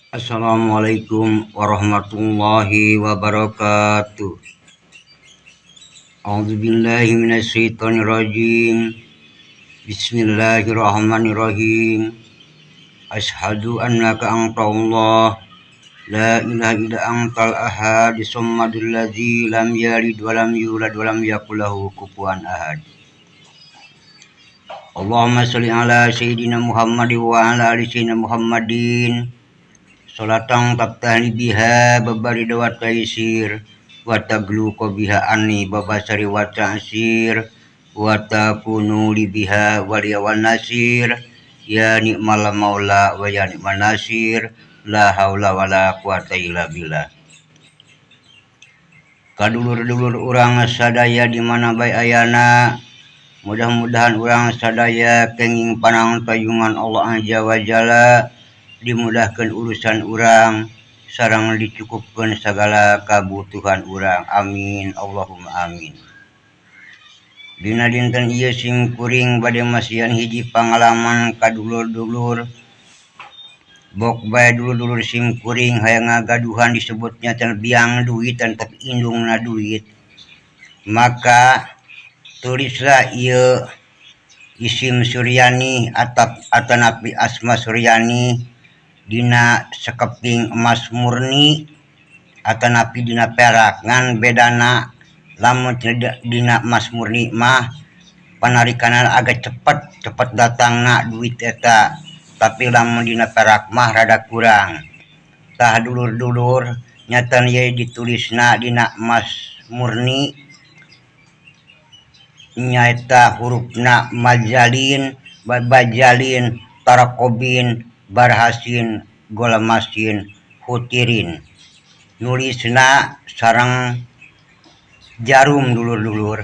Assalamualaikum warahmatullahi wabarakatuh. A'udzubillahi minasyaitonirrajim. Bismillahirrahmanirrahim. Asyhadu annaka antallah la ilaha illa antal ahad sammadul ladzi lam yalid wa lam yulad wa lam yakul lahu kufuwan ahad. Allahumma shalli ala sayyidina Muhammad wa ala ali sayyidina Muhammadin. Salatang tabtahli biha babarida wa taisir wa tagluqa biha anni babasari wa ta'sir wa takunu li biha waliya wan nasir ya ni'mal maula wa ya ni'mal nasir la haula wala quwata illa billah. Kadulur-dulur urang sadaya di mana bae ayana, mudah-mudahan urang sadaya kenging panang tayungan Allah Azza wa Jalla, dimudahkan urusan urang sareng dicukupkan segala kabutuhan urang. Amin Allahumma amin. Dina dinten ieu sim kuring bade masian hiji pangalaman kadulur-dulur. Bok bae dulur-dulur sim kuring hayang ngagaduhan disebutnya tan biang duit dan tapi indungna duit. Maka tulislah ieu isim Suryani atanapi asma Suryani dina sekeping emas murni atanapi dina perak. Ngan bedana lamun dina emas murni mah panarikanan agak cepet datangna duit eta, tapi lamun dina perak mah rada kurang. Tah dulur-dulur nyatan ye ditulisna dina emas murni nyaeta hurufna majalin, bajalin, tarakobin, barhasin, golamasin, hutirin. Nulisna sareng jarum dulur-dulur.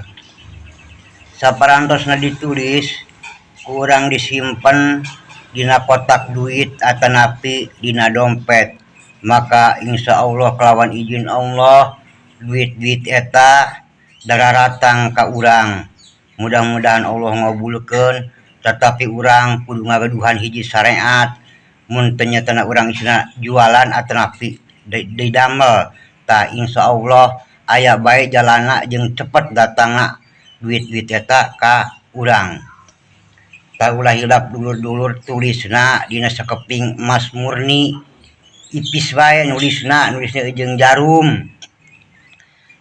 Saparantosna ditulis kurang disimpen dina kotak duit atanapi dina dompet. Maka insya Allah kelawan izin Allah duit-duit eta dararatang ka urang. Mudah-mudahan Allah ngabulkeun, tetapi urang kudu ngagaduhan hiji syariat. Mun teu nyatana urang isina jualan atanapi didamel, tah insya Allah aya bae jalana jeung cepet datangna duit-duit eta ka urang. Tah ulah hilap dulur-dulur tulisna dina sakeping emas murni, ipis bae nulisna jeung jarum.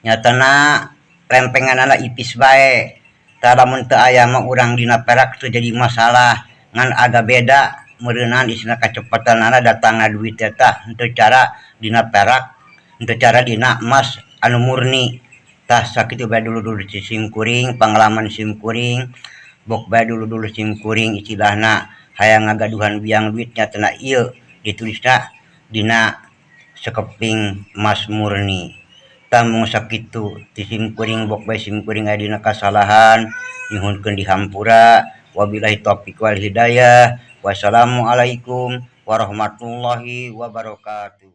Nyatana lempenganana ipis bae. Tah lamun teu aya mah urang dina perak teu jadi masalah. Ngan aga beda meureunan isina kacepetanana datangna duit eta henteu cara dina perak, henteu cara dina emas anu murni. Tah sakitu bae dulur-dulur sim kuring, pangalaman sim kuring. Bok bae dulur-dulur sim kuring istilahna hayang ngagaduhan biang duit nyatana ieu ditulisna dina sakeping emas murni. Mung sakitu ti sim kuring bok bae sim kuring aya dina kasalahan nyuhunkeun dihampura. Wabillahi taufiq wal hidayah. Wassalamualaikum warahmatullahi wabarakatuh.